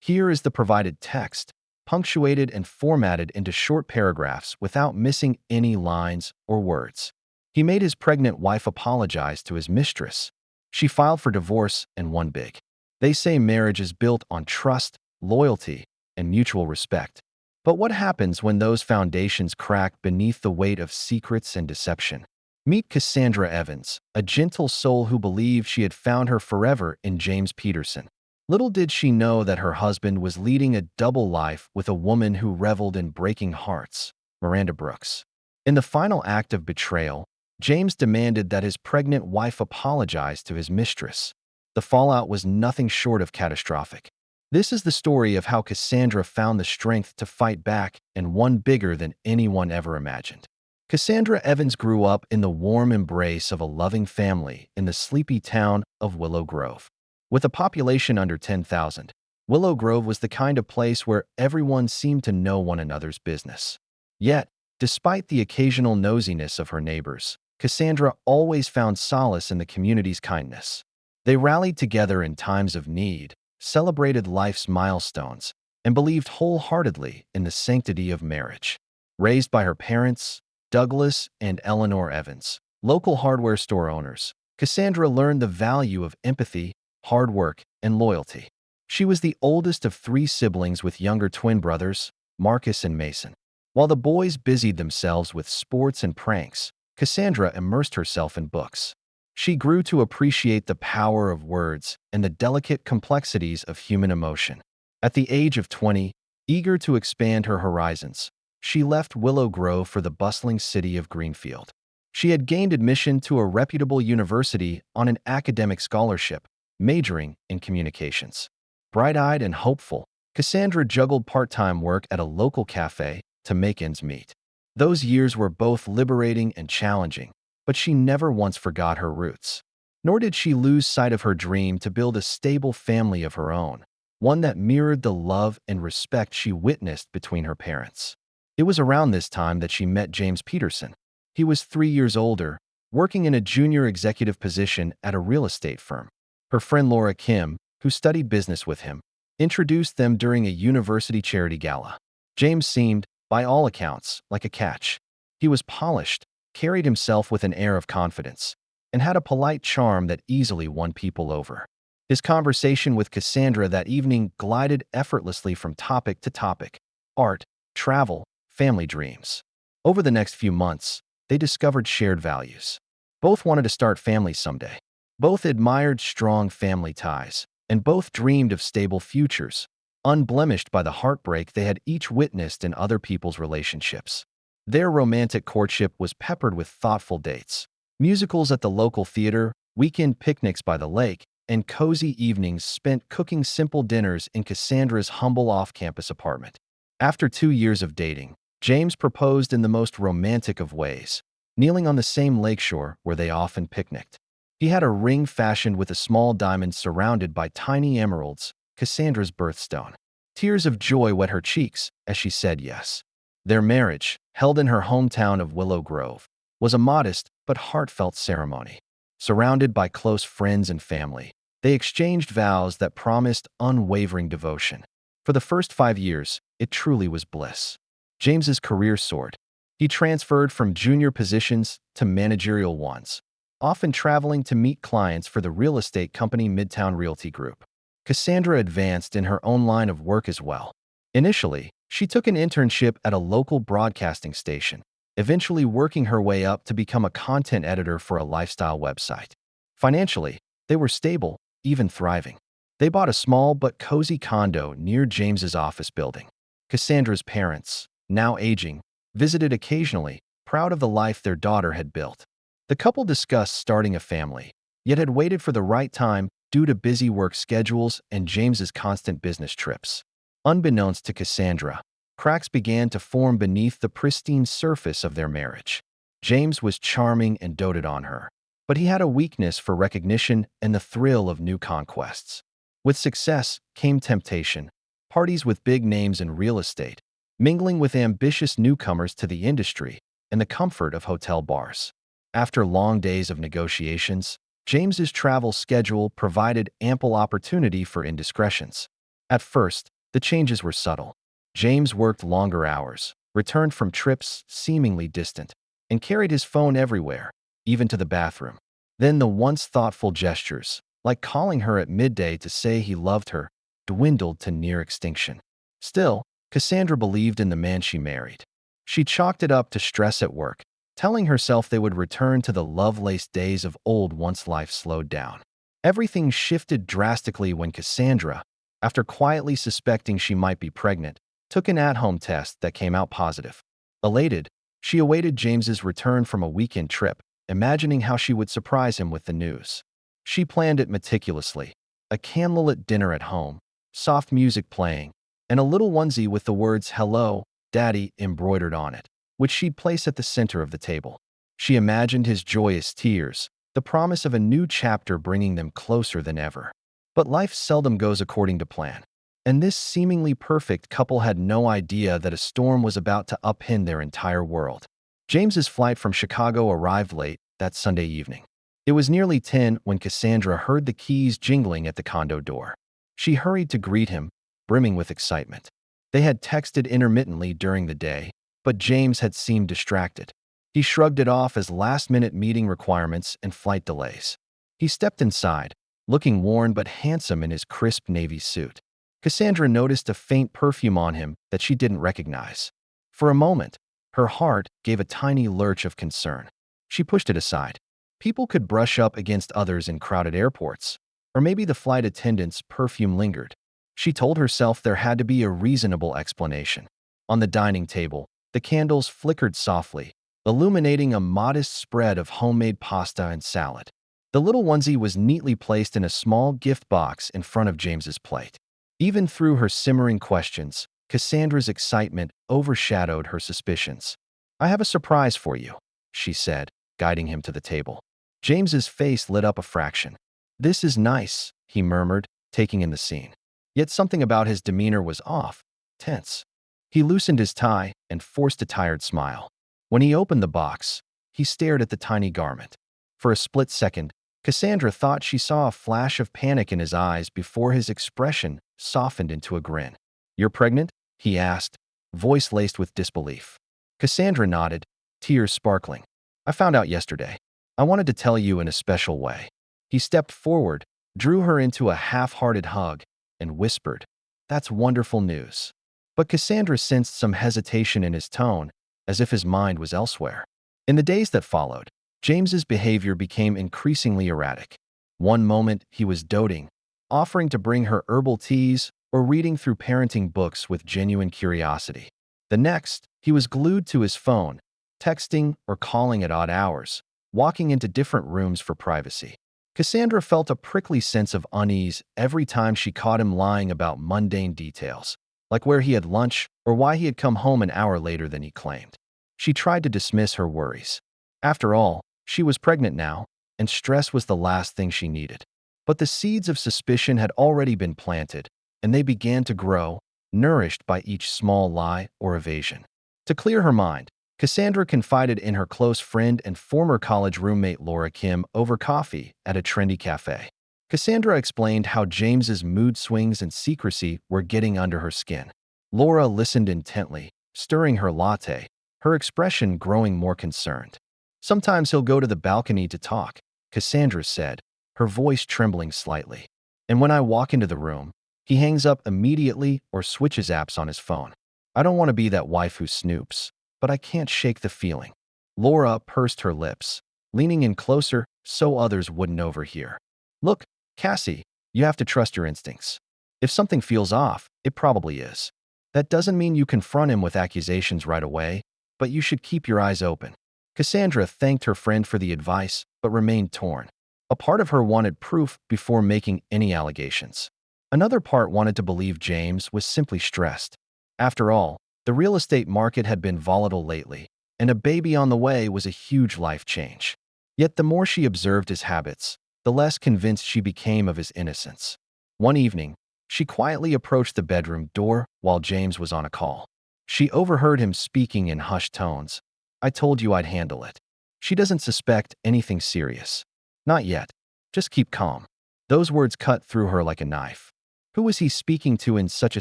Here is the provided text, punctuated and formatted into short paragraphs without missing any lines or words. He made his pregnant wife apologize to his mistress. She filed for divorce and won big. They say marriage is built on trust, loyalty, and mutual respect. But what happens when those foundations crack beneath the weight of secrets and deception? Meet Cassandra Evans, a gentle soul who believed she had found her forever in James Peterson. Little did she know that her husband was leading a double life with a woman who reveled in breaking hearts, Miranda Brooks. In the final act of betrayal, James demanded that his pregnant wife apologize to his mistress. The fallout was nothing short of catastrophic. This is the story of how Cassandra found the strength to fight back and won bigger than anyone ever imagined. Cassandra Evans grew up in the warm embrace of a loving family in the sleepy town of Willow Grove. With a population under 10,000, Willow Grove was the kind of place where everyone seemed to know one another's business. Yet, despite the occasional nosiness of her neighbors, Cassandra always found solace in the community's kindness. They rallied together in times of need, celebrated life's milestones, and believed wholeheartedly in the sanctity of marriage. Raised by her parents, Douglas and Eleanor Evans, local hardware store owners, Cassandra learned the value of empathy, hard work, and loyalty. She was the oldest of three siblings with younger twin brothers, Marcus and Mason. While the boys busied themselves with sports and pranks, Cassandra immersed herself in books. She grew to appreciate the power of words and the delicate complexities of human emotion. At the age of 20, eager to expand her horizons, she left Willow Grove for the bustling city of Greenfield. She had gained admission to a reputable university on an academic scholarship, majoring in communications. Bright-eyed and hopeful, Cassandra juggled part-time work at a local cafe to make ends meet. Those years were both liberating and challenging, but she never once forgot her roots. Nor did she lose sight of her dream to build a stable family of her own, one that mirrored the love and respect she witnessed between her parents. It was around this time that she met James Peterson. He was 3 years older, working in a junior executive position at a real estate firm. Her friend Laura Kim, who studied business with him, introduced them during a university charity gala. James seemed, by all accounts, like a catch. He was polished, carried himself with an air of confidence, and had a polite charm that easily won people over. His conversation with Cassandra that evening glided effortlessly from topic to topic: art, travel, family dreams. Over the next few months, they discovered shared values. Both wanted to start families someday. Both admired strong family ties, and both dreamed of stable futures, unblemished by the heartbreak they had each witnessed in other people's relationships. Their romantic courtship was peppered with thoughtful dates, musicals at the local theater, weekend picnics by the lake, and cozy evenings spent cooking simple dinners in Cassandra's humble off-campus apartment. After 2 years of dating, James proposed in the most romantic of ways, kneeling on the same lakeshore where they often picnicked. He had a ring fashioned with a small diamond surrounded by tiny emeralds, Cassandra's birthstone. Tears of joy wet her cheeks as she said yes. Their marriage, held in her hometown of Willow Grove, was a modest but heartfelt ceremony. Surrounded by close friends and family, they exchanged vows that promised unwavering devotion. For the first 5 years, it truly was bliss. James's career soared. He transferred from junior positions to managerial ones, often traveling to meet clients for the real estate company Midtown Realty Group. Cassandra advanced in her own line of work as well. Initially, she took an internship at a local broadcasting station, eventually working her way up to become a content editor for a lifestyle website. Financially, they were stable, even thriving. They bought a small but cozy condo near James's office building. Cassandra's parents, now aging, visited occasionally, proud of the life their daughter had built. The couple discussed starting a family, yet had waited for the right time due to busy work schedules and James's constant business trips. Unbeknownst to Cassandra, cracks began to form beneath the pristine surface of their marriage. James was charming and doted on her, but he had a weakness for recognition and the thrill of new conquests. With success came temptation, parties with big names in real estate, mingling with ambitious newcomers to the industry, and the comfort of hotel bars. After long days of negotiations, James's travel schedule provided ample opportunity for indiscretions. At first, the changes were subtle. James worked longer hours, returned from trips seemingly distant, and carried his phone everywhere, even to the bathroom. Then the once thoughtful gestures, like calling her at midday to say he loved her, dwindled to near extinction. Still, Cassandra believed in the man she married. She chalked it up to stress at work, telling herself they would return to the love-laced days of old once life slowed down. Everything shifted drastically when Cassandra, after quietly suspecting she might be pregnant, took an at-home test that came out positive. Elated, she awaited James's return from a weekend trip, imagining how she would surprise him with the news. She planned it meticulously. A candlelit dinner at home, soft music playing, and a little onesie with the words "Hello, Daddy" embroidered on it, which she'd place at the center of the table. She imagined his joyous tears, the promise of a new chapter bringing them closer than ever. But life seldom goes according to plan. And this seemingly perfect couple had no idea that a storm was about to upend their entire world. James's flight from Chicago arrived late that Sunday evening. It was nearly 10 when Cassandra heard the keys jingling at the condo door. She hurried to greet him, brimming with excitement. They had texted intermittently during the day, but James had seemed distracted. He shrugged it off as last-minute meeting requirements and flight delays. He stepped inside, looking worn but handsome in his crisp navy suit. Cassandra noticed a faint perfume on him that she didn't recognize. For a moment, her heart gave a tiny lurch of concern. She pushed it aside. People could brush up against others in crowded airports, or maybe the flight attendant's perfume lingered. She told herself there had to be a reasonable explanation. On the dining table, the candles flickered softly, illuminating a modest spread of homemade pasta and salad. The little onesie was neatly placed in a small gift box in front of James's plate. Even through her simmering questions, Cassandra's excitement overshadowed her suspicions. "I have a surprise for you," she said, guiding him to the table. James's face lit up a fraction. "This is nice," he murmured, taking in the scene. Yet something about his demeanor was off, tense. He loosened his tie and forced a tired smile. When he opened the box, he stared at the tiny garment. For a split second, Cassandra thought she saw a flash of panic in his eyes before his expression softened into a grin. "You're pregnant?" he asked, voice laced with disbelief. Cassandra nodded, tears sparkling. "I found out yesterday. I wanted to tell you in a special way." He stepped forward, drew her into a half-hearted hug, and whispered, "That's wonderful news." But Cassandra sensed some hesitation in his tone, as if his mind was elsewhere. In the days that followed, James's behavior became increasingly erratic. One moment, he was doting, offering to bring her herbal teas or reading through parenting books with genuine curiosity. The next, he was glued to his phone, texting or calling at odd hours, walking into different rooms for privacy. Cassandra felt a prickly sense of unease every time she caught him lying about mundane details, like where he had lunch or why he had come home an hour later than he claimed. She tried to dismiss her worries. After all, she was pregnant now, and stress was the last thing she needed. But the seeds of suspicion had already been planted, and they began to grow, nourished by each small lie or evasion. To clear her mind, Cassandra confided in her close friend and former college roommate Laura Kim over coffee at a trendy cafe. Cassandra explained how James's mood swings and secrecy were getting under her skin. Laura listened intently, stirring her latte, her expression growing more concerned. "Sometimes he'll go to the balcony to talk," Cassandra said, her voice trembling slightly. "And when I walk into the room, he hangs up immediately or switches apps on his phone. I don't want to be that wife who snoops, but I can't shake the feeling." Laura pursed her lips, leaning in closer so others wouldn't overhear. "Look, Cassie, you have to trust your instincts. If something feels off, it probably is. That doesn't mean you confront him with accusations right away, but you should keep your eyes open." Cassandra thanked her friend for the advice, but remained torn. A part of her wanted proof before making any allegations. Another part wanted to believe James was simply stressed. After all, the real estate market had been volatile lately, and a baby on the way was a huge life change. Yet the more she observed his habits, the less convinced she became of his innocence. One evening, she quietly approached the bedroom door while James was on a call. She overheard him speaking in hushed tones. "I told you I'd handle it. She doesn't suspect anything serious. Not yet. Just keep calm." Those words cut through her like a knife. Who was he speaking to in such a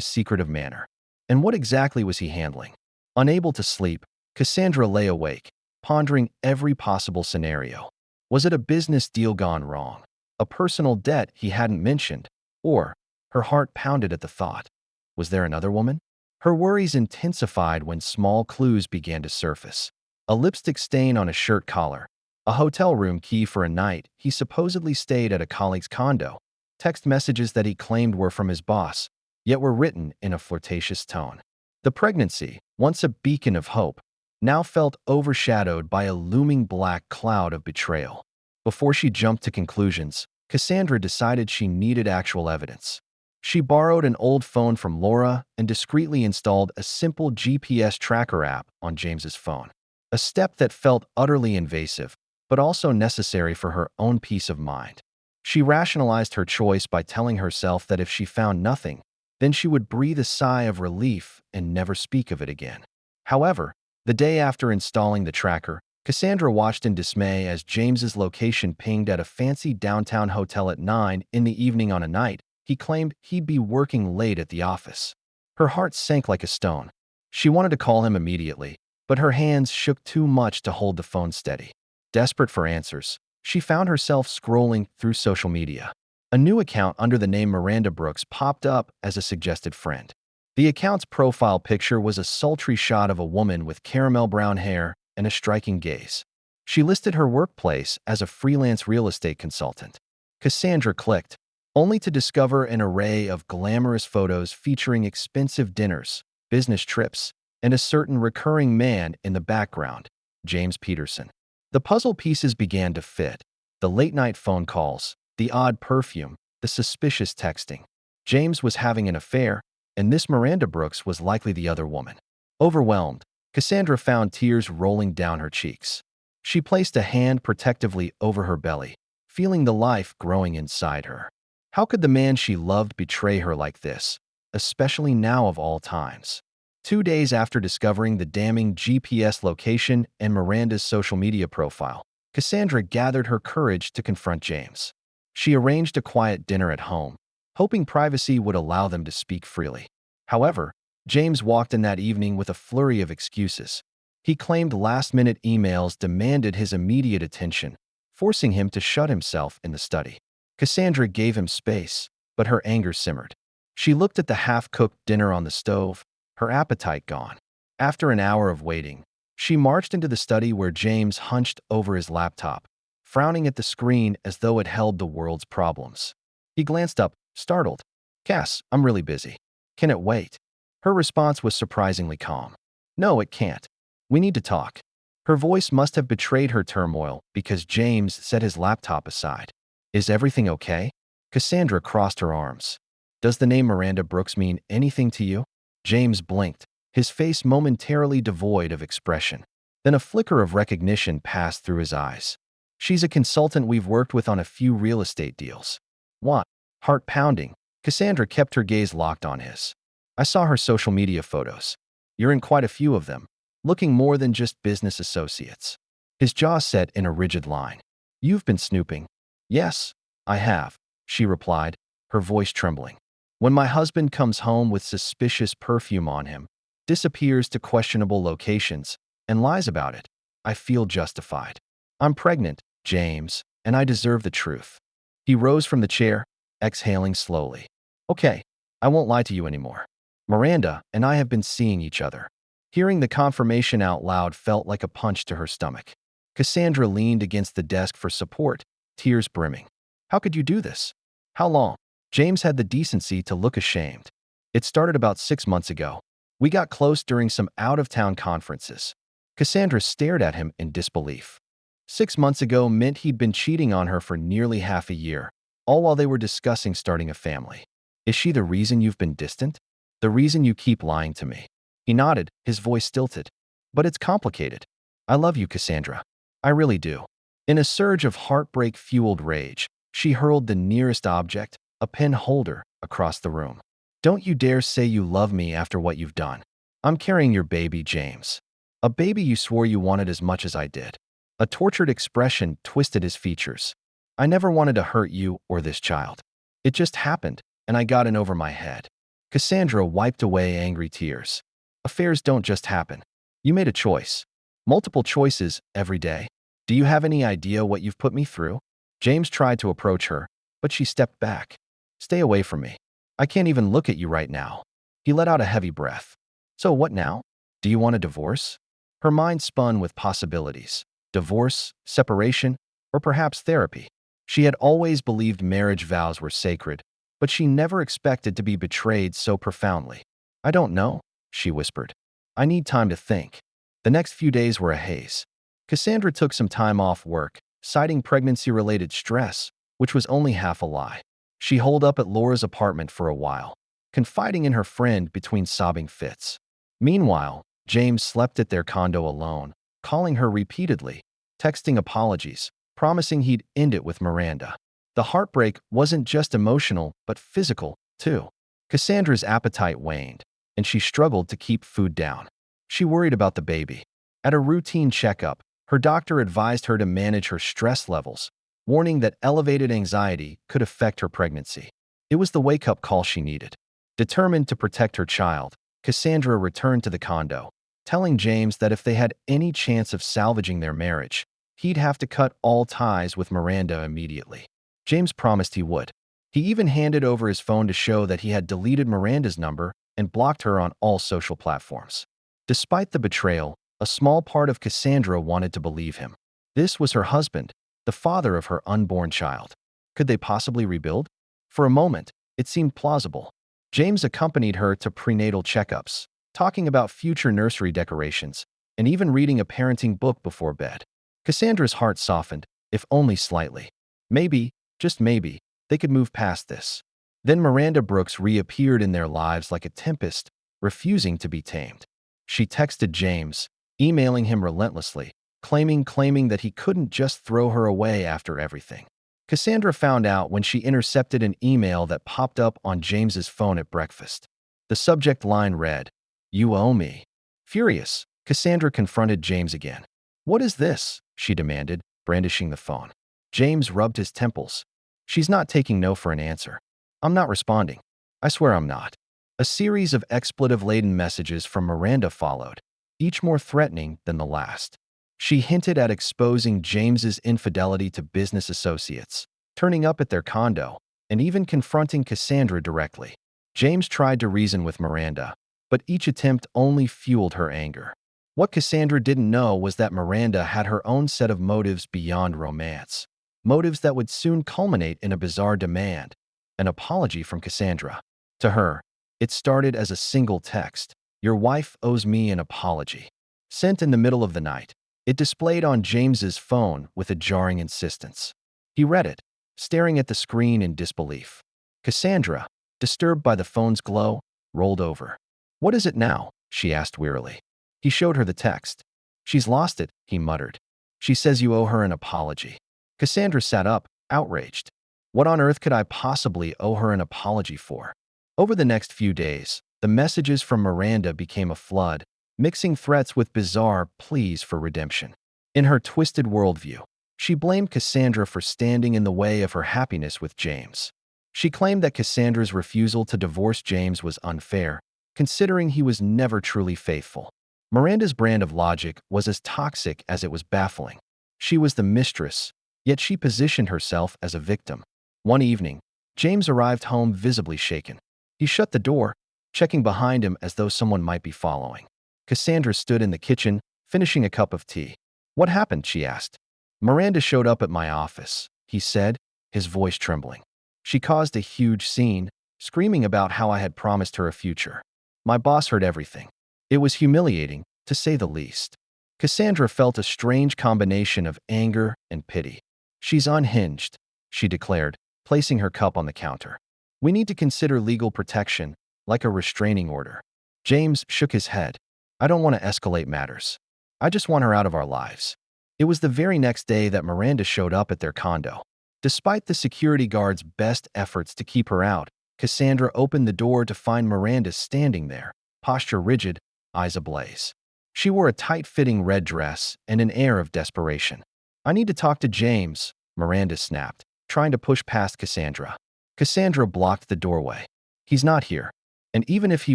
secretive manner? And what exactly was he handling? Unable to sleep, Cassandra lay awake, pondering every possible scenario. Was it a business deal gone wrong? A personal debt he hadn't mentioned? Or, her heart pounded at the thought, was there another woman? Her worries intensified when small clues began to surface. A lipstick stain on a shirt collar, a hotel room key for a night he supposedly stayed at a colleague's condo, text messages that he claimed were from his boss, yet were written in a flirtatious tone. The pregnancy, once a beacon of hope, now felt overshadowed by a looming black cloud of betrayal. Before she jumped to conclusions, Cassandra decided she needed actual evidence. She borrowed an old phone from Laura and discreetly installed a simple GPS tracker app on James's phone, a step that felt utterly invasive, but also necessary for her own peace of mind. She rationalized her choice by telling herself that if she found nothing, then she would breathe a sigh of relief and never speak of it again. However, the day after installing the tracker, Cassandra watched in dismay as James's location pinged at a fancy downtown hotel at 9 in the evening on a night he claimed he'd be working late at the office. Her heart sank like a stone. She wanted to call him immediately, but her hands shook too much to hold the phone steady. Desperate for answers, she found herself scrolling through social media. A new account under the name Miranda Brooks popped up as a suggested friend. The account's profile picture was a sultry shot of a woman with caramel brown hair and a striking gaze. She listed her workplace as a freelance real estate consultant. Cassandra clicked, only to discover an array of glamorous photos featuring expensive dinners, business trips, and a certain recurring man in the background, James Peterson. The puzzle pieces began to fit. The late-night phone calls, the odd perfume, the suspicious texting. James was having an affair, and this Miranda Brooks was likely the other woman. Overwhelmed, Cassandra found tears rolling down her cheeks. She placed a hand protectively over her belly, feeling the life growing inside her. How could the man she loved betray her like this, especially now of all times? 2 days after discovering the damning GPS location and Miranda's social media profile, Cassandra gathered her courage to confront James. She arranged a quiet dinner at home, hoping privacy would allow them to speak freely. However, James walked in that evening with a flurry of excuses. He claimed last-minute emails demanded his immediate attention, forcing him to shut himself in the study. Cassandra gave him space, but her anger simmered. She looked at the half-cooked dinner on the stove, her appetite gone. After an hour of waiting, she marched into the study where James hunched over his laptop, frowning at the screen as though it held the world's problems. He glanced up, startled. "Cass, I'm really busy. Can it wait?" Her response was surprisingly calm. "No, it can't. We need to talk." Her voice must have betrayed her turmoil because James set his laptop aside. "Is everything okay?" Cassandra crossed her arms. "Does the name Miranda Brooks mean anything to you?" James blinked, his face momentarily devoid of expression. Then a flicker of recognition passed through his eyes. "She's a consultant we've worked with on a few real estate deals." "What?" Heart pounding, Cassandra kept her gaze locked on his. "I saw her social media photos. You're in quite a few of them, looking more than just business associates." His jaw set in a rigid line. "You've been snooping." "Yes, I have," she replied, her voice trembling. "When my husband comes home with suspicious perfume on him, disappears to questionable locations, and lies about it, I feel justified. I'm pregnant, James, and I deserve the truth." He rose from the chair, exhaling slowly. "Okay, I won't lie to you anymore. Miranda and I have been seeing each other." Hearing the confirmation out loud felt like a punch to her stomach. Cassandra leaned against the desk for support, tears brimming. "How could you do this? How long?" James had the decency to look ashamed. "It started about 6 months ago. We got close during some out-of-town conferences." Cassandra stared at him in disbelief. 6 months ago meant he'd been cheating on her for nearly half a year, all while they were discussing starting a family. "Is she the reason you've been distant? The reason you keep lying to me?" He nodded, his voice stilted. "But it's complicated. I love you, Cassandra. I really do." In a surge of heartbreak-fueled rage, she hurled the nearest object, a pen holder, across the room. "Don't you dare say you love me after what you've done. I'm carrying your baby, James. A baby you swore you wanted as much as I did." A tortured expression twisted his features. "I never wanted to hurt you or this child. It just happened, and I got in over my head. Cassandra wiped away angry tears. Affairs don't just happen. You made a choice. Multiple choices every day. Do you have any idea what you've put me through? James tried to approach her, but she stepped back. Stay away from me. I can't even look at you right now. He let out a heavy breath. So what now? Do you want a divorce? Her mind spun with possibilities. Divorce, separation, or perhaps therapy. She had always believed marriage vows were sacred, but she never expected to be betrayed so profoundly. I don't know, she whispered. I need time to think. The next few days were a haze. Cassandra took some time off work, citing pregnancy-related stress, which was only half a lie. She holed up at Laura's apartment for a while, confiding in her friend between sobbing fits. Meanwhile, James slept at their condo alone, calling her repeatedly, texting apologies, promising he'd end it with Miranda. The heartbreak wasn't just emotional, but physical, too. Cassandra's appetite waned, and she struggled to keep food down. She worried about the baby. At a routine checkup, her doctor advised her to manage her stress levels, warning that elevated anxiety could affect her pregnancy. It was the wake-up call she needed. Determined to protect her child, Cassandra returned to the condo, telling James that if they had any chance of salvaging their marriage, he'd have to cut all ties with Miranda immediately. James promised he would. He even handed over his phone to show that he had deleted Miranda's number and blocked her on all social platforms. Despite the betrayal, a small part of Cassandra wanted to believe him. This was her husband, the father of her unborn child. Could they possibly rebuild? For a moment, it seemed plausible. James accompanied her to prenatal checkups, talking about future nursery decorations, and even reading a parenting book before bed. Cassandra's heart softened, if only slightly. Maybe, just maybe, they could move past this. Then Miranda Brooks reappeared in their lives like a tempest, refusing to be tamed. She texted James, emailing him relentlessly, claiming that he couldn't just throw her away after everything. Cassandra found out when she intercepted an email that popped up on James's phone at breakfast. The subject line read, "You owe me." Furious, Cassandra confronted James again. "What is this?" she demanded, brandishing the phone. James rubbed his temples. "She's not taking no for an answer. I'm not responding. I swear I'm not." A series of expletive-laden messages from Miranda followed, each more threatening than the last. She hinted at exposing James's infidelity to business associates, turning up at their condo, and even confronting Cassandra directly. James tried to reason with Miranda, but each attempt only fueled her anger. What Cassandra didn't know was that Miranda had her own set of motives beyond romance. Motives that would soon culminate in a bizarre demand, an apology from Cassandra. To her, it started as a single text, "Your wife owes me an apology." Sent in the middle of the night, it displayed on James's phone with a jarring insistence. He read it, staring at the screen in disbelief. Cassandra, disturbed by the phone's glow, rolled over. "What is it now?" she asked wearily. He showed her the text. "She's lost it," he muttered. "She says you owe her an apology." Cassandra sat up, outraged. What on earth could I possibly owe her an apology for? Over the next few days, the messages from Miranda became a flood, mixing threats with bizarre pleas for redemption. In her twisted worldview, she blamed Cassandra for standing in the way of her happiness with James. She claimed that Cassandra's refusal to divorce James was unfair, considering he was never truly faithful. Miranda's brand of logic was as toxic as it was baffling. She was the mistress, yet she positioned herself as a victim. One evening, James arrived home visibly shaken. He shut the door, checking behind him as though someone might be following. Cassandra stood in the kitchen, finishing a cup of tea. "What happened?" she asked. "Miranda showed up at my office," he said, his voice trembling. "She caused a huge scene, screaming about how I had promised her a future. My boss heard everything. It was humiliating, to say the least." Cassandra felt a strange combination of anger and pity. "She's unhinged," she declared, placing her cup on the counter. "We need to consider legal protection, like a restraining order." James shook his head. "I don't want to escalate matters. I just want her out of our lives." It was the very next day that Miranda showed up at their condo. Despite the security guard's best efforts to keep her out, Cassandra opened the door to find Miranda standing there, posture rigid, eyes ablaze. She wore a tight-fitting red dress and an air of desperation. "I need to talk to James," Miranda snapped, trying to push past Cassandra. Cassandra blocked the doorway. He's not here. And even if he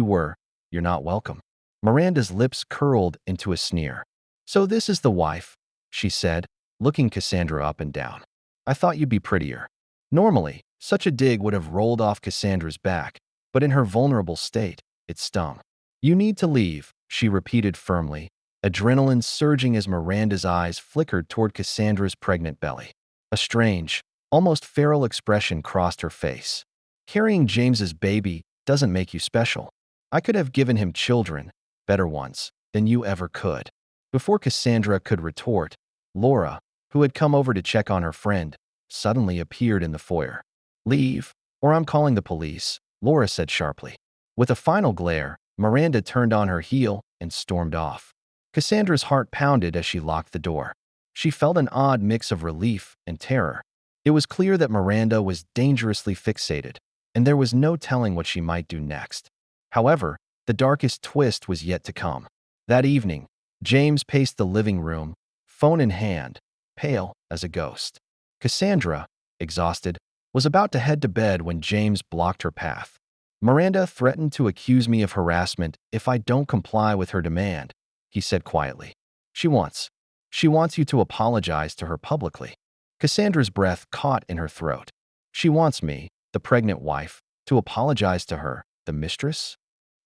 were, you're not welcome. Miranda's lips curled into a sneer. So this is the wife, she said, looking Cassandra up and down. I thought you'd be prettier. Normally, such a dig would have rolled off Cassandra's back, but in her vulnerable state, it stung. You need to leave, she repeated firmly, adrenaline surging as Miranda's eyes flickered toward Cassandra's pregnant belly. A strange, almost feral expression crossed her face. Carrying James's baby doesn't make you special. I could have given him children, better ones, than you ever could. Before Cassandra could retort, Laura, who had come over to check on her friend, suddenly appeared in the foyer. Leave, or I'm calling the police, Laura said sharply. With a final glare, Miranda turned on her heel and stormed off. Cassandra's heart pounded as she locked the door. She felt an odd mix of relief and terror. It was clear that Miranda was dangerously fixated, and there was no telling what she might do next. However, the darkest twist was yet to come. That evening, James paced the living room, phone in hand, pale as a ghost. Cassandra, exhausted, was about to head to bed when James blocked her path. Miranda threatened to accuse me of harassment if I don't comply with her demand, he said quietly. She wants you to apologize to her publicly. Cassandra's breath caught in her throat. She wants me, the pregnant wife, to apologize to her, the mistress?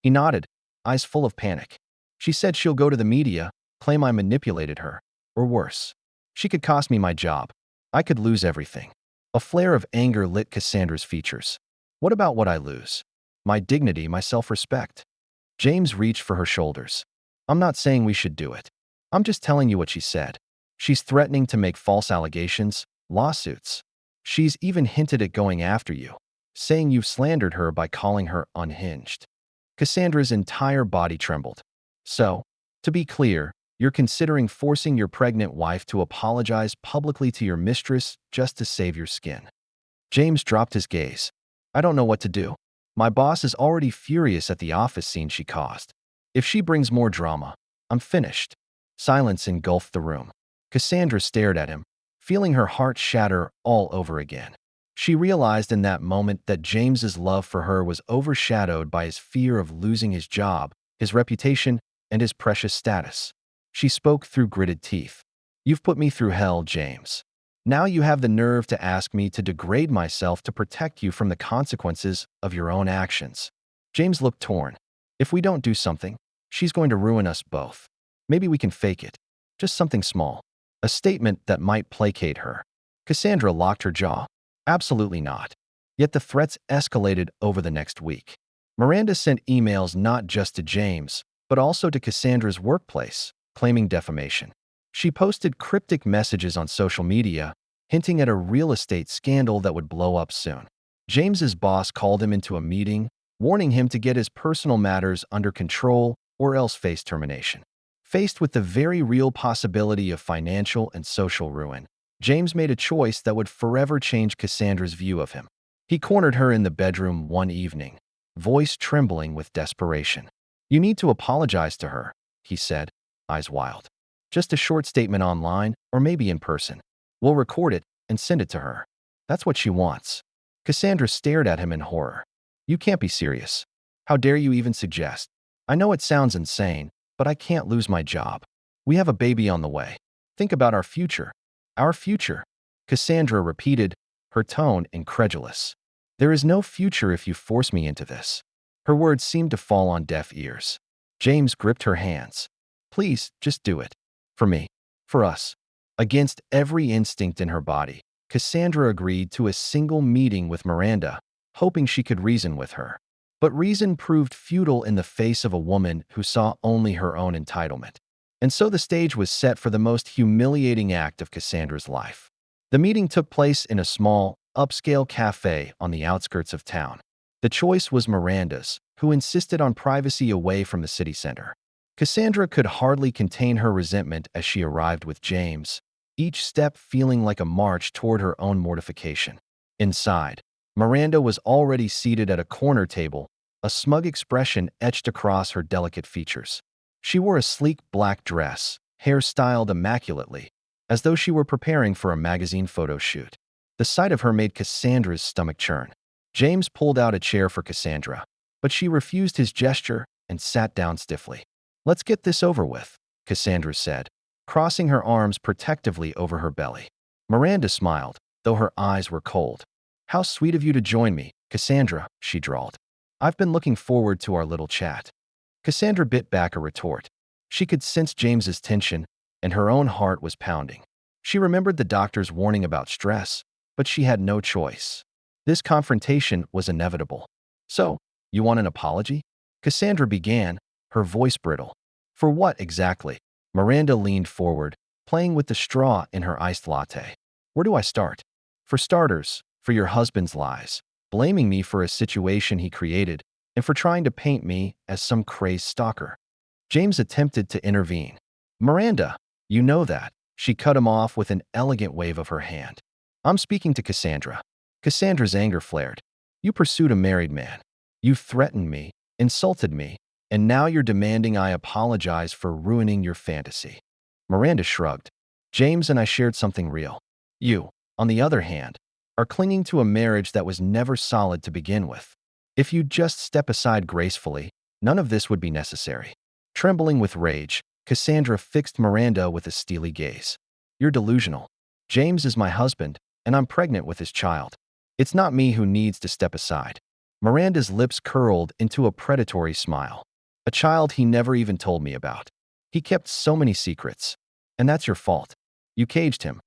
He nodded, eyes full of panic. She said she'll go to the media, claim I manipulated her, or worse. She could cost me my job. I could lose everything. A flare of anger lit Cassandra's features. What about what I lose? My dignity, my self-respect. James reached for her shoulders. I'm not saying we should do it. I'm just telling you what she said. She's threatening to make false allegations, lawsuits. She's even hinted at going after you, saying you've slandered her by calling her unhinged. Cassandra's entire body trembled. So, to be clear, you're considering forcing your pregnant wife to apologize publicly to your mistress just to save your skin. James dropped his gaze. I don't know what to do. My boss is already furious at the office scene she caused. If she brings more drama, I'm finished. Silence engulfed the room. Cassandra stared at him, feeling her heart shatter all over again. She realized in that moment that James's love for her was overshadowed by his fear of losing his job, his reputation, and his precious status. She spoke through gritted teeth. You've put me through hell, James. Now you have the nerve to ask me to degrade myself to protect you from the consequences of your own actions. James looked torn. If we don't do something, she's going to ruin us both. Maybe we can fake it. Just something small. A statement that might placate her. Cassandra locked her jaw. Absolutely not. Yet the threats escalated over the next week. Miranda sent emails not just to James, but also to Cassandra's workplace, claiming defamation. She posted cryptic messages on social media, hinting at a real estate scandal that would blow up soon. James's boss called him into a meeting, warning him to get his personal matters under control or else face termination. Faced with the very real possibility of financial and social ruin, James made a choice that would forever change Cassandra's view of him. He cornered her in the bedroom one evening, voice trembling with desperation. You need to apologize to her, he said, eyes wild. Just a short statement online, or maybe in person. We'll record it and send it to her. That's what she wants. Cassandra stared at him in horror. You can't be serious. How dare you even suggest? I know it sounds insane, but I can't lose my job. We have a baby on the way. Think about our future. Our future, Cassandra repeated, her tone incredulous. There is no future if you force me into this. Her words seemed to fall on deaf ears. James gripped her hands. Please, just do it. For me. For us. Against every instinct in her body, Cassandra agreed to a single meeting with Miranda, hoping she could reason with her. But reason proved futile in the face of a woman who saw only her own entitlement. And so the stage was set for the most humiliating act of Cassandra's life. The meeting took place in a small, upscale cafe on the outskirts of town. The choice was Miranda's, who insisted on privacy away from the city center. Cassandra could hardly contain her resentment as she arrived with James, each step feeling like a march toward her own mortification. Inside, Miranda was already seated at a corner table, a smug expression etched across her delicate features. She wore a sleek black dress, hair styled immaculately, as though she were preparing for a magazine photo shoot. The sight of her made Cassandra's stomach churn. James pulled out a chair for Cassandra, but she refused his gesture and sat down stiffly. "Let's get this over with," Cassandra said, crossing her arms protectively over her belly. Miranda smiled, though her eyes were cold. "How sweet of you to join me, Cassandra," she drawled. "I've been looking forward to our little chat." Cassandra bit back a retort. She could sense James's tension, and her own heart was pounding. She remembered the doctor's warning about stress, but she had no choice. This confrontation was inevitable. "So, you want an apology?" Cassandra began, her voice brittle. "For what exactly?" Miranda leaned forward, playing with the straw in her iced latte. "Where do I start?" "For starters, for your husband's lies, blaming me for a situation he created, and for trying to paint me as some crazed stalker." James attempted to intervene. "Miranda, you know that." She cut him off with an elegant wave of her hand. "I'm speaking to Cassandra." Cassandra's anger flared. "You pursued a married man. You threatened me, insulted me, and now you're demanding I apologize for ruining your fantasy." Miranda shrugged. "James and I shared something real. You, on the other hand, are clinging to a marriage that was never solid to begin with. If you'd just step aside gracefully, none of this would be necessary." Trembling with rage, Cassandra fixed Miranda with a steely gaze. "You're delusional. James is my husband, and I'm pregnant with his child. It's not me who needs to step aside." Miranda's lips curled into a predatory smile. "A child he never even told me about. He kept so many secrets. And that's your fault. You caged him."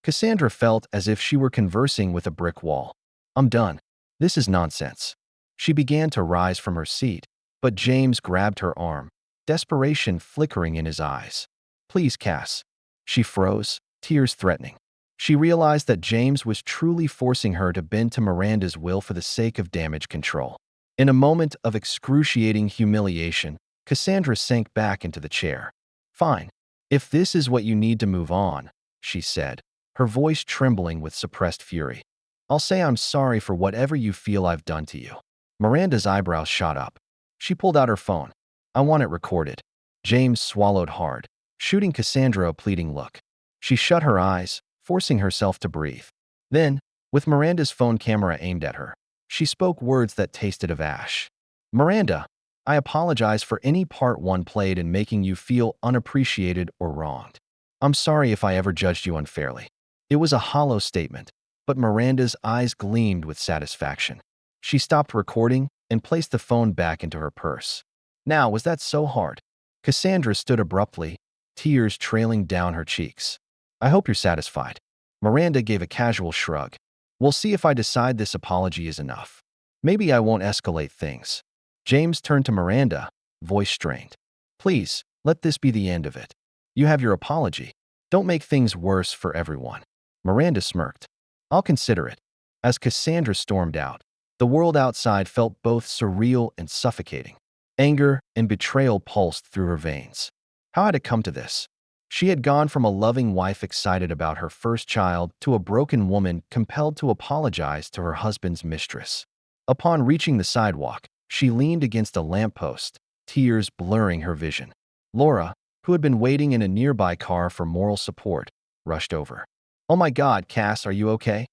Cassandra felt as if she were conversing with a brick wall. "I'm done. This is nonsense." She began to rise from her seat, but James grabbed her arm, desperation flickering in his eyes. "Please, Cass." She froze, tears threatening. She realized that James was truly forcing her to bend to Miranda's will for the sake of damage control. In a moment of excruciating humiliation, Cassandra sank back into the chair. "Fine. If this is what you need to move on," she said, her voice trembling with suppressed fury. "I'll say I'm sorry for whatever you feel I've done to you." Miranda's eyebrows shot up. She pulled out her phone. "I want it recorded." James swallowed hard, shooting Cassandra a pleading look. She shut her eyes, forcing herself to breathe. Then, with Miranda's phone camera aimed at her, she spoke words that tasted of ash. "Miranda, I apologize for any part one played in making you feel unappreciated or wronged. I'm sorry if I ever judged you unfairly." It was a hollow statement, but Miranda's eyes gleamed with satisfaction. She stopped recording and placed the phone back into her purse. "Now, was that so hard?" Cassandra stood abruptly, tears trailing down her cheeks. "I hope you're satisfied." Miranda gave a casual shrug. "We'll see if I decide this apology is enough. Maybe I won't escalate things." James turned to Miranda, voice strained. "Please, let this be the end of it. You have your apology. Don't make things worse for everyone." Miranda smirked. "I'll consider it." As Cassandra stormed out, the world outside felt both surreal and suffocating. Anger and betrayal pulsed through her veins. How had it come to this? She had gone from a loving wife excited about her first child to a broken woman compelled to apologize to her husband's mistress. Upon reaching the sidewalk, she leaned against a lamppost, tears blurring her vision. Laura, who had been waiting in a nearby car for moral support, rushed over. "Oh my God, Cass, are you okay?"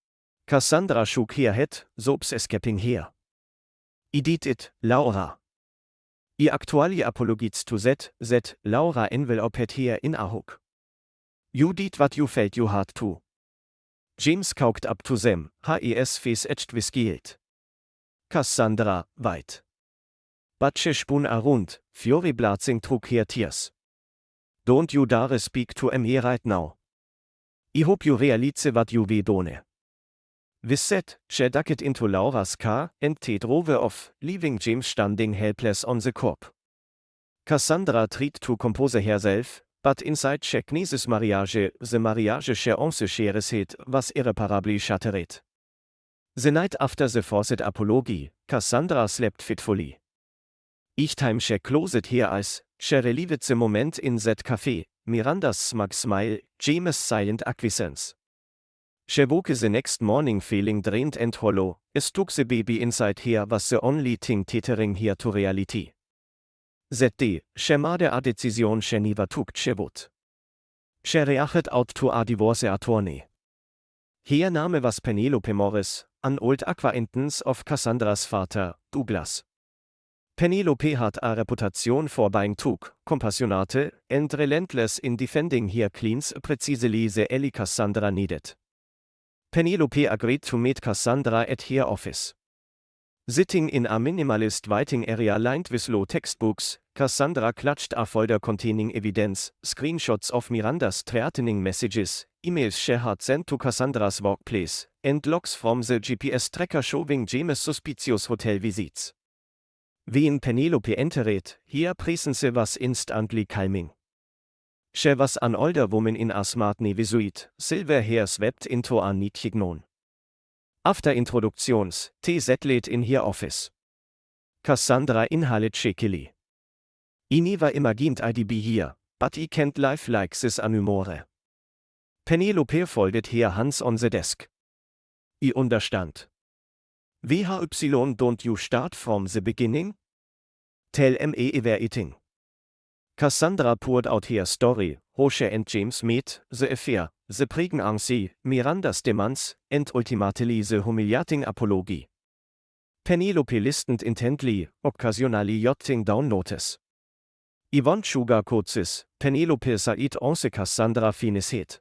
Cassandra shook her head, sops escaping here. "I did it, Laura. I actually apologize to that Laura enveloped here in a hook. You did what you felt you had to." James cocked up to them, his face etched with guilt. Cassandra, white. But she spun around, fury blazing through her tears. "Don't you dare speak to me right now. I hope you realize what you be done." With that, she ducked into Laura's car and they drove off, leaving James standing helpless on the curb. Cassandra tried to compose herself, but inside she knees marriage, the marriage she ensured had was irreparably shattered. The night after the forced apology, Cassandra slept fitfully. Each time she closed her eyes, she relived the moment in that cafe, Miranda's smug smile, James' silent acquiescence. She woke the next morning feeling drained and hollow, as took the baby inside her was the only thing tethering her to reality. That day, she made a decision she never took she would. She reached out to a divorce attorney. Her name was Penelope Morris, an old acquaintance of Cassandra's father, Douglas. Penelope had a reputation for being tough, compassionate, and relentless in defending her clients precisely the Ellie Cassandra needed. Penelope agreed to meet Cassandra at her office. Sitting in a minimalist writing area lined with low textbooks, Cassandra clutched a folder containing evidence, screenshots of Miranda's threatening messages, emails she had sent to Cassandra's workplace, and logs from the GPS tracker showing James' suspicious hotel visits. When Penelope entered, her presence was instantly calming. She was an older woman in a smart navy suit, silver hair swept into a neat chignon. After introductions, T settled in her office. Cassandra inhaled shakily. I never imagined I'd be here, but I can't live like this anymore. Penelope folded her hands on the desk. I understand. VHY, don't you start from the beginning? Tell me everything. Cassandra poured out her story, how she and James met, the affair, the pregnancy, Miranda's demands, and ultimately the humiliating apology. Penelope listened intently, occasionally jotting down notes. I won't sugarcoat this, Penelope said once Cassandra finished.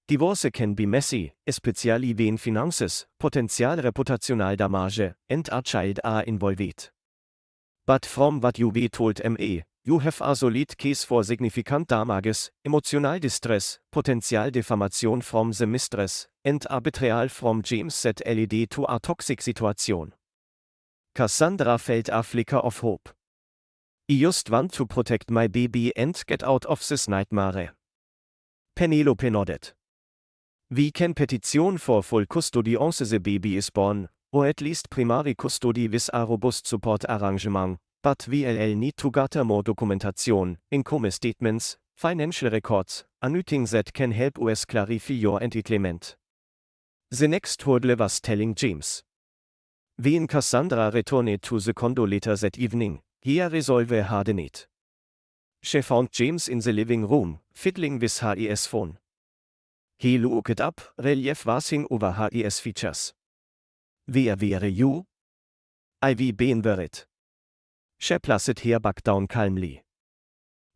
Divorce can be messy, especially when finances, potential reputational damage, and a child are involved. But from what you told me, you have a solid case for significant damages, emotional distress, potential defamation from the mistress, and a betrayal from James that led to a toxic situation. Cassandra felt a flicker of hope. I just want to protect my baby and get out of this nightmare. Penelope nodded. We can petition for full custody once the baby is born, or at least primary custody with a robust support arrangement, but we'll need to gather more documentation, income statements, financial records, anything that can help us clarify your entitlement. The next hurdle was telling James. When Cassandra returned to the condo later that evening, her resolve hardened. She found James in the living room, fiddling with his phone. He looked up, relief wasing over his features. Where were you? I've been worried. She placed her back down calmly.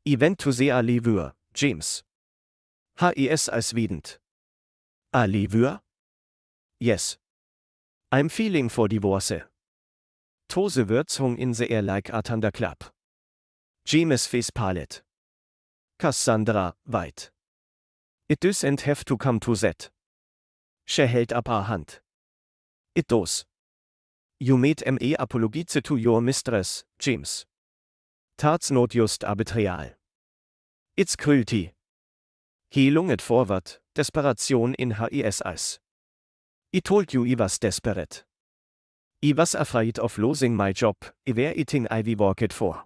I went to see a liver, James. His eyes widened. A liver? Yes. I'm feeling for divorce. The words hung in the air like a thunderclap. James' face paled. Cassandra, wait. It doesn't have to come to that. She held up her hand. It does. You made me apologize to your mistress, James. That's not just a betrayal. It's cruelty. He lunged forward, desperation in his eyes. I told you I was desperate. I was afraid of losing my job, everything I worked for.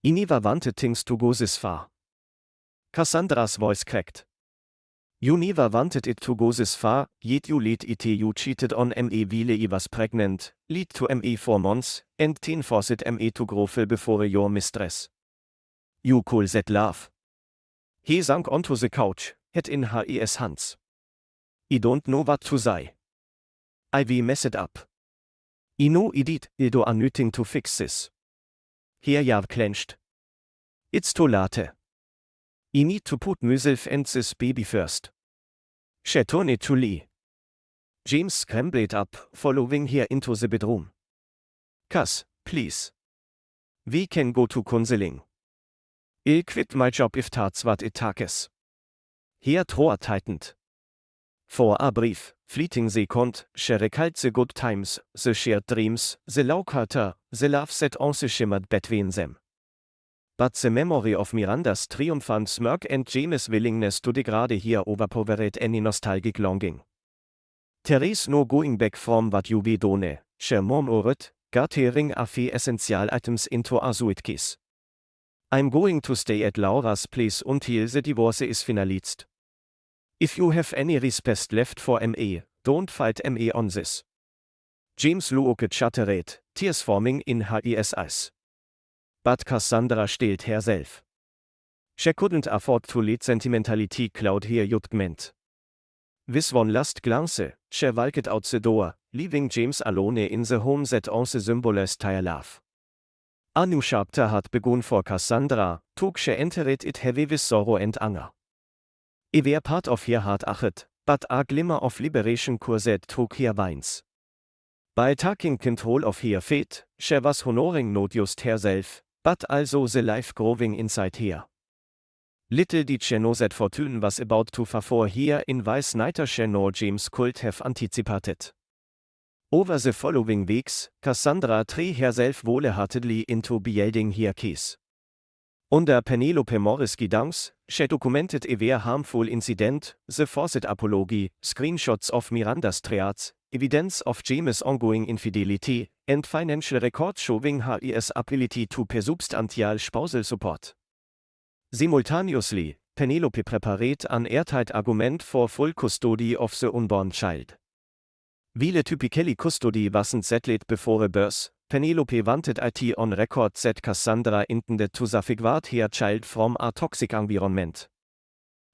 I never wanted things to go this far. Cassandra's voice cracked. You never wanted it to go this far, yet you let it. You cheated on me while I was pregnant, lied to me for months, and then forced me to grovel before your mistress. You call that love? He sank onto the couch, head in his hands. I don't know what to say. I messed up. I know I did, do anything to fix this. Her jaw clenched. It's too late. I need to put myself and this baby first. She turned to Lee. James scrambled up, following her into the bedroom. Cass, please. We can go to counseling. I'll quit my job if that's what it takes. Her throat tightened. For a brief, fleeting second, she recalled the good times, the shared dreams, the laughter, the love that also shimmered between them. But the memory of Miranda's triumphant smirk and James' willingness to degrade her overpowered any nostalgic longing. There is no going back from what you done, she murmured, gathering a few essential items into a suitcase. I'm going to stay at Laura's place until the divorce is finalized. If you have any respect left for me, don't fight me on this. James looked shattered, tears forming in his eyes. But Cassandra stilled herself. She couldn't afford to let sentimentality cloud her judgment. With one last glance, she walked out the door, leaving James alone in the home that once symbolized their love. A new chapter had begun for Cassandra, took she entered it heavy with sorrow and anger. It were part of her heart ached, but a glimmer of liberation coursed through her veins. By taking control of her fate, she was honoring not just herself, but also the life growing inside her. Little did she know that fortune was about to fall here in ways neither she nor James could have anticipated. Over the following weeks, Cassandra threw herself wholeheartedly into building her case. Under Penelope Morris' guidance, she documented a very harmful incident, the forced apology, screenshots of Miranda's threats, evidence of James' ongoing infidelity, and financial records showing his ability to pay substantial spousal support. Simultaneously, Penelope prepared an airtight argument for full custody of the unborn child. While typically custody wasn't settled before a birth, Penelope wanted it on record that Cassandra intended to safeguard her child from a toxic environment.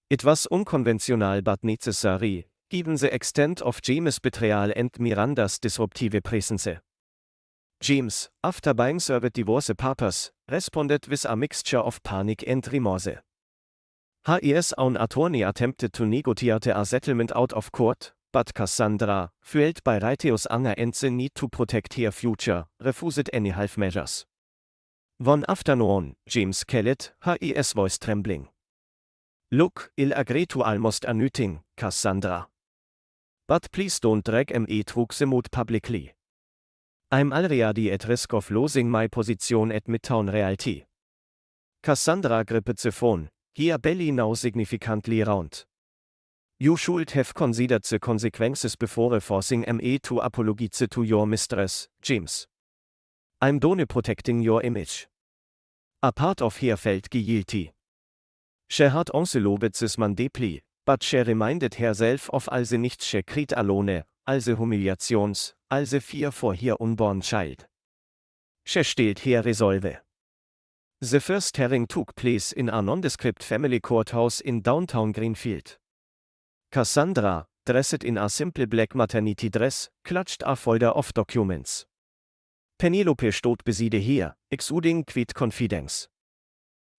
It was unconventional but necessary, given the extent of James' betrayal and Miranda's disruptive presence. James, after being served divorce papers, responded with a mixture of panic and remorse. His own attorney attempted to negotiate a settlement out of court, but Cassandra, fueled by righteous anger and the need to protect her future, refused any half measures. One afternoon, James called, his voice trembling. "Look, I'll agree to almost anything, Cassandra. But please don't drag me through the mud publicly. I'm already at risk of losing my position at Midtown Realty." Cassandra gripped the phone, her belly now significantly round. "You should have considered the consequences before forcing me to apologize to your mistress, James. I'm done protecting your image." A part of her felt guilty. She had also loved this man deeply, but she reminded herself of all the nichts she cried alone, all the humiliations, all the fear for her unborn child. She stilled her resolve. The first hearing took place in a nondescript family courthouse in downtown Greenfield. Cassandra, dressed in a simple black maternity dress, clutched a folder of documents. Penelope stood beside her, exuding quiet confidence.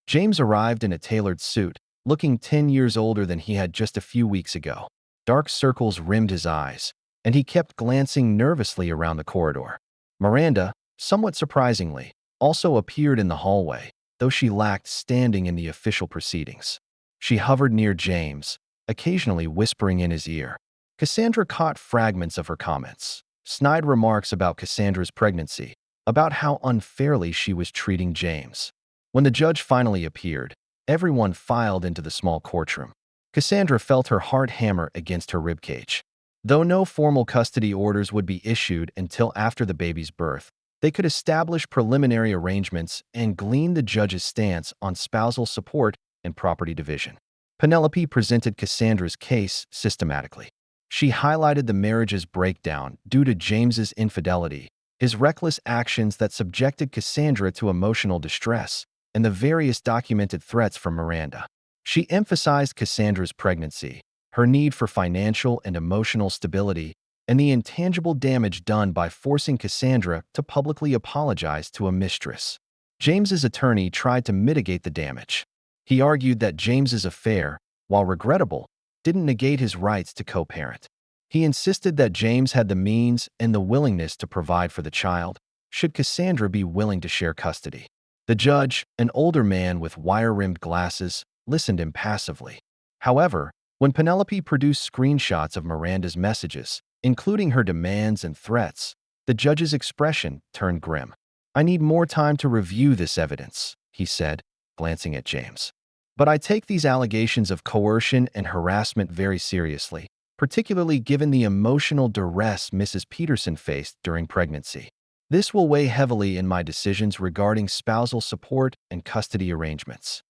James arrived in a tailored suit, looking 10 years older than he had just a few weeks ago. Dark circles rimmed his eyes, and he kept glancing nervously around the corridor. Miranda, somewhat surprisingly, also appeared in the hallway, though she lacked standing in the official proceedings. She hovered near James, occasionally whispering in his ear. Cassandra caught fragments of her comments, snide remarks about Cassandra's pregnancy, about how unfairly she was treating James. When the judge finally appeared, everyone filed into the small courtroom. Cassandra felt her heart hammer against her ribcage. Though no formal custody orders would be issued until after the baby's birth, they could establish preliminary arrangements and glean the judge's stance on spousal support and property division. Penelope presented Cassandra's case systematically. She highlighted the marriage's breakdown due to James's infidelity, his reckless actions that subjected Cassandra to emotional distress, and the various documented threats from Miranda. She emphasized Cassandra's pregnancy, her need for financial and emotional stability, and the intangible damage done by forcing Cassandra to publicly apologize to a mistress. James's attorney tried to mitigate the damage. He argued that James's affair, while regrettable, didn't negate his rights to co-parent. He insisted that James had the means and the willingness to provide for the child, should Cassandra be willing to share custody. The judge, an older man with wire-rimmed glasses, listened impassively. However, when Penelope produced screenshots of Miranda's messages, including her demands and threats, the judge's expression turned grim. "I need more time to review this evidence," he said, glancing at James. "But I take these allegations of coercion and harassment very seriously, particularly given the emotional duress Mrs. Peterson faced during pregnancy. This will weigh heavily in my decisions regarding spousal support and custody arrangements."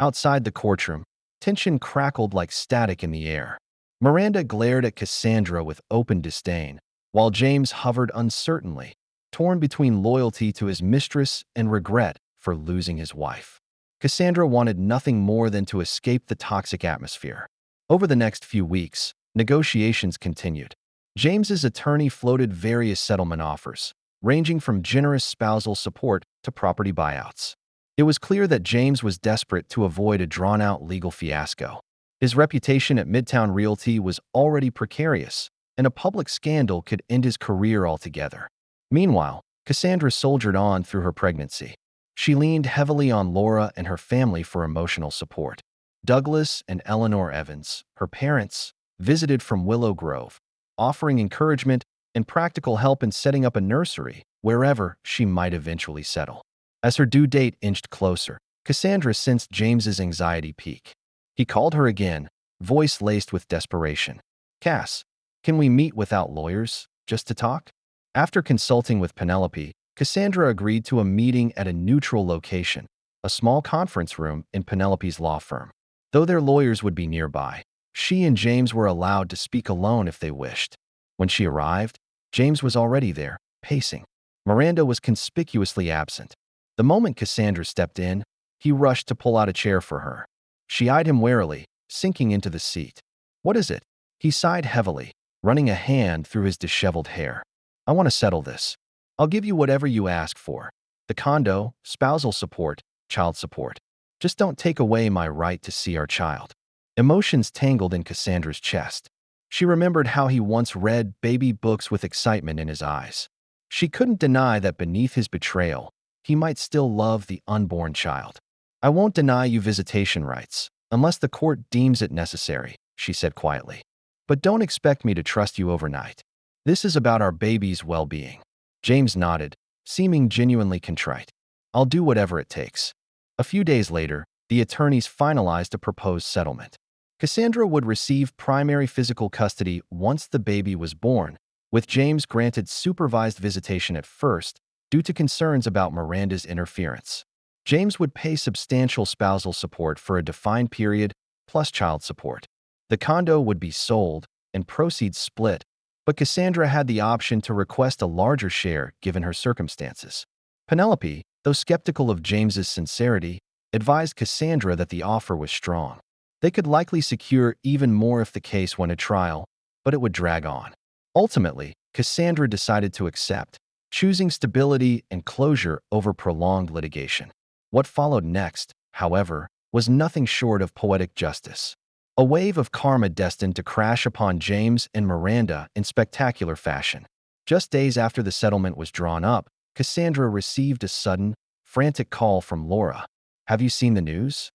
Outside the courtroom, tension crackled like static in the air. Miranda glared at Cassandra with open disdain, while James hovered uncertainly, torn between loyalty to his mistress and regret for losing his wife. Cassandra wanted nothing more than to escape the toxic atmosphere. Over the next few weeks, Negotiations continued. James's attorney floated various settlement offers, ranging from generous spousal support to property buyouts. It was clear that James was desperate to avoid a drawn-out legal fiasco. His reputation at Midtown Realty was already precarious, and a public scandal could end his career altogether. Meanwhile, Cassandra soldiered on through her pregnancy. She leaned heavily on Laura and her family for emotional support. Douglas and Eleanor Evans, her parents, visited from Willow Grove, offering encouragement and practical help in setting up a nursery wherever she might eventually settle. As her due date inched closer, Cassandra sensed James's anxiety peak. He called her again, voice laced with desperation. "Cass, can we meet without lawyers, just to talk?" After consulting with Penelope, Cassandra agreed to a meeting at a neutral location, a small conference room in Penelope's law firm. Though their lawyers would be nearby, she and James were allowed to speak alone if they wished. When she arrived, James was already there, pacing. Miranda was conspicuously absent. The moment Cassandra stepped in, he rushed to pull out a chair for her. She eyed him warily, sinking into the seat. "What is it?" He sighed heavily, running a hand through his disheveled hair. "I want to settle this. I'll give you whatever you ask for. The condo, spousal support, child support. Just don't take away my right to see our child." Emotions tangled in Cassandra's chest. She remembered how he once read baby books with excitement in his eyes. She couldn't deny that beneath his betrayal, he might still love the unborn child. "I won't deny you visitation rights, unless the court deems it necessary," she said quietly. "But don't expect me to trust you overnight. This is about our baby's well-being." James nodded, seeming genuinely contrite. "I'll do whatever it takes." A few days later, the attorneys finalized a proposed settlement. Cassandra would receive primary physical custody once the baby was born, with James granted supervised visitation at first due to concerns about Miranda's interference. James would pay substantial spousal support for a defined period, plus child support. The condo would be sold and proceeds split, but Cassandra had the option to request a larger share given her circumstances. Penelope, though skeptical of James's sincerity, advised Cassandra that the offer was strong. They could likely secure even more if the case went to trial, but it would drag on. Ultimately, Cassandra decided to accept, choosing stability and closure over prolonged litigation. What followed next, however, was nothing short of poetic justice. A wave of karma destined to crash upon James and Miranda in spectacular fashion. Just days after the settlement was drawn up, Cassandra received a sudden, frantic call from Laura. "Have you seen the news?"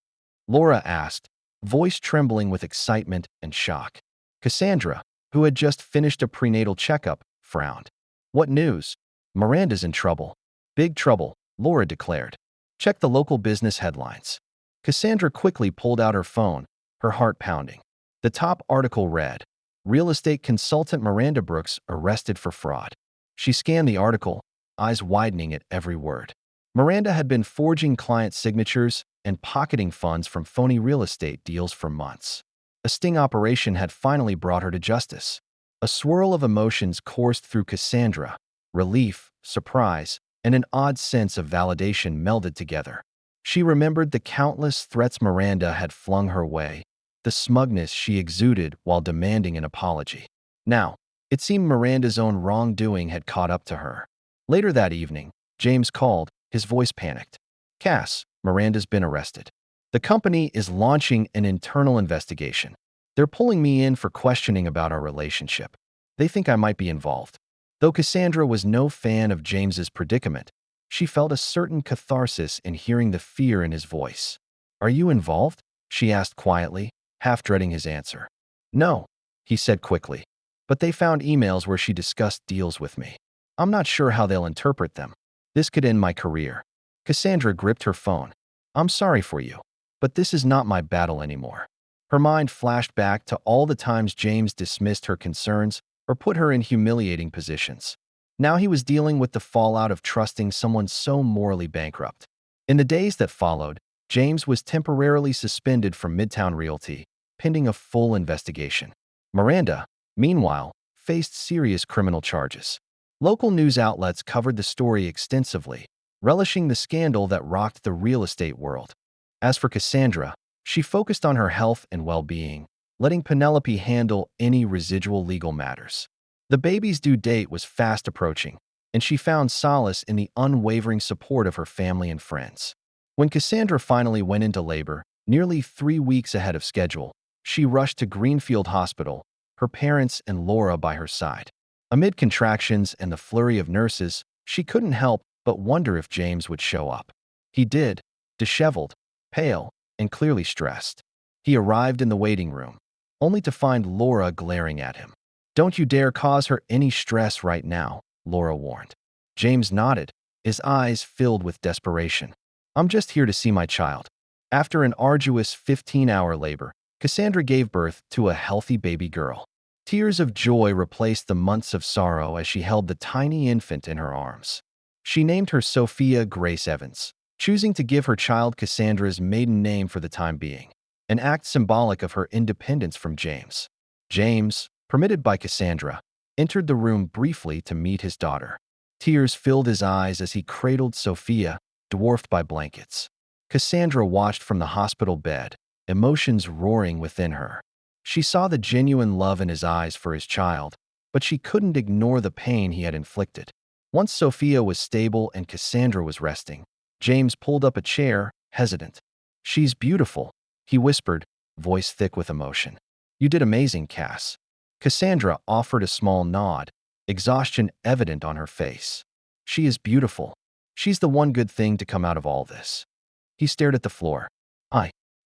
Laura asked, voice trembling with excitement and shock. Cassandra, who had just finished a prenatal checkup, frowned. "What news?" "Miranda's in trouble." "Big trouble," Laura declared. "Check the local business headlines." Cassandra quickly pulled out her phone, her heart pounding. The top article read, "Real estate consultant Miranda Brooks arrested for fraud." She scanned the article, eyes widening at every word. Miranda had been forging client signatures and pocketing funds from phony real estate deals for months. A sting operation had finally brought her to justice. A swirl of emotions coursed through Cassandra: relief, surprise, and an odd sense of validation melded together. She remembered the countless threats Miranda had flung her way, the smugness she exuded while demanding an apology. Now, it seemed Miranda's own wrongdoing had caught up to her. Later that evening, James called, his voice panicked. "Cass, Miranda's been arrested. The company is launching an internal investigation. They're pulling me in for questioning about our relationship. They think I might be involved." Though Cassandra was no fan of James's predicament, she felt a certain catharsis in hearing the fear in his voice. "Are you involved?" she asked quietly, half dreading his answer. "No," he said quickly, "but they found emails where she discussed deals with me. I'm not sure how they'll interpret them. This could end my career." Cassandra gripped her phone. "I'm sorry for you, but this is not my battle anymore." Her mind flashed back to all the times James dismissed her concerns or put her in humiliating positions. Now he was dealing with the fallout of trusting someone so morally bankrupt. In the days that followed, James was temporarily suspended from Midtown Realty, pending a full investigation. Miranda, meanwhile, faced serious criminal charges. Local news outlets covered the story extensively, relishing the scandal that rocked the real estate world. As for Cassandra, she focused on her health and well-being, letting Penelope handle any residual legal matters. The baby's due date was fast approaching, and she found solace in the unwavering support of her family and friends. When Cassandra finally went into labor, nearly 3 weeks ahead of schedule, she rushed to Greenfield Hospital, her parents and Laura by her side. Amid contractions and the flurry of nurses, she couldn't help but wonder if James would show up. He did, disheveled, pale, and clearly stressed. He arrived in the waiting room, only to find Laura glaring at him. "Don't you dare cause her any stress right now," Laura warned. James nodded, his eyes filled with desperation. "I'm just here to see my child." After an arduous 15-hour labor, Cassandra gave birth to a healthy baby girl. Tears of joy replaced the months of sorrow as she held the tiny infant in her arms. She named her Sophia Grace Evans, choosing to give her child Cassandra's maiden name for the time being, an act symbolic of her independence from James. James, permitted by Cassandra, entered the room briefly to meet his daughter. Tears filled his eyes as he cradled Sophia, dwarfed by blankets. Cassandra watched from the hospital bed, emotions roaring within her. She saw the genuine love in his eyes for his child, but she couldn't ignore the pain he had inflicted. Once Sophia was stable and Cassandra was resting, James pulled up a chair, hesitant. "She's beautiful," he whispered, voice thick with emotion. "You did amazing, Cass." Cassandra offered a small nod, exhaustion evident on her face. "She is beautiful. She's the one good thing to come out of all this." He stared at the floor.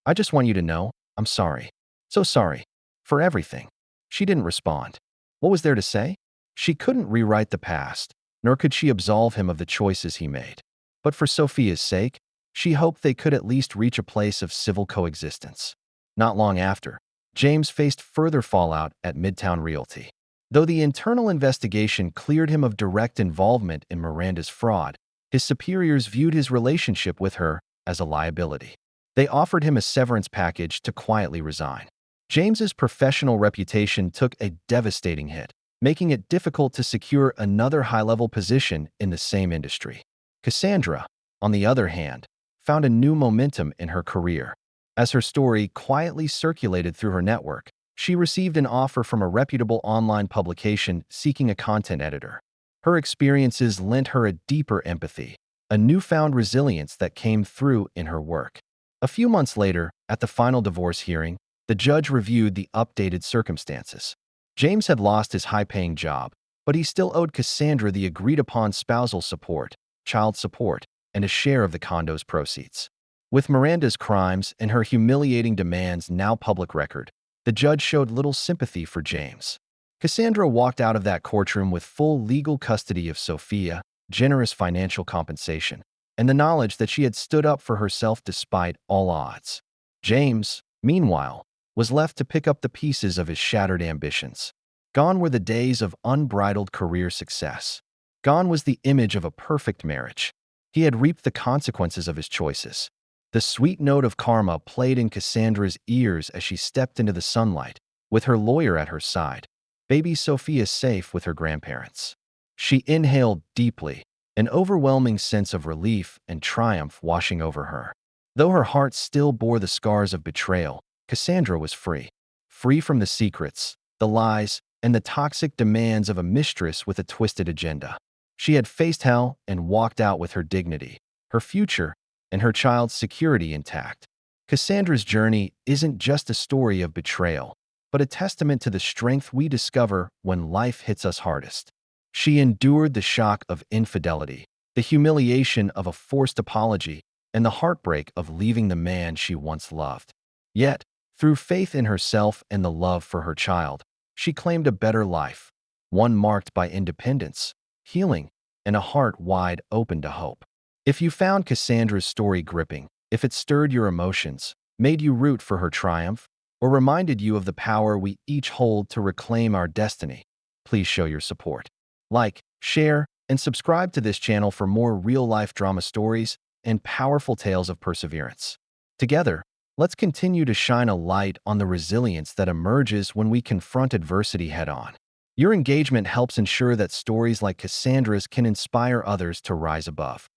I just want you to know, I'm sorry. So sorry. For everything." She didn't respond. What was there to say? She couldn't rewrite the past, nor could she absolve him of the choices he made. But for Sophia's sake, she hoped they could at least reach a place of civil coexistence. Not long after, James faced further fallout at Midtown Realty. Though the internal investigation cleared him of direct involvement in Miranda's fraud, his superiors viewed his relationship with her as a liability. They offered him a severance package to quietly resign. James's professional reputation took a devastating hit, making it difficult to secure another high-level position in the same industry. Cassandra, on the other hand, found a new momentum in her career. As her story quietly circulated through her network, she received an offer from a reputable online publication seeking a content editor. Her experiences lent her a deeper empathy, a newfound resilience that came through in her work. A few months later, at the final divorce hearing, the judge reviewed the updated circumstances. James had lost his high-paying job, but he still owed Cassandra the agreed-upon spousal support, child support, and a share of the condo's proceeds. With Miranda's crimes and her humiliating demands now public record, the judge showed little sympathy for James. Cassandra walked out of that courtroom with full legal custody of Sophia, generous financial compensation, and the knowledge that she had stood up for herself despite all odds. James, meanwhile, was left to pick up the pieces of his shattered ambitions. Gone were the days of unbridled career success. Gone was the image of a perfect marriage. He had reaped the consequences of his choices. The sweet note of karma played in Cassandra's ears as she stepped into the sunlight, with her lawyer at her side, baby Sophia safe with her grandparents. She inhaled deeply, an overwhelming sense of relief and triumph washing over her. Though her heart still bore the scars of betrayal, Cassandra was free. Free from the secrets, the lies, and the toxic demands of a mistress with a twisted agenda. She had faced hell and walked out with her dignity, her future, and her child's security intact. Cassandra's journey isn't just a story of betrayal, but a testament to the strength we discover when life hits us hardest. She endured the shock of infidelity, the humiliation of a forced apology, and the heartbreak of leaving the man she once loved. Yet, through faith in herself and the love for her child, she claimed a better life, one marked by independence, healing, and a heart wide open to hope. If you found Cassandra's story gripping, if it stirred your emotions, made you root for her triumph, or reminded you of the power we each hold to reclaim our destiny, please show your support. Like, share, and subscribe to this channel for more real-life drama stories and powerful tales of perseverance. Together, let's continue to shine a light on the resilience that emerges when we confront adversity head-on. Your engagement helps ensure that stories like Cassandra's can inspire others to rise above.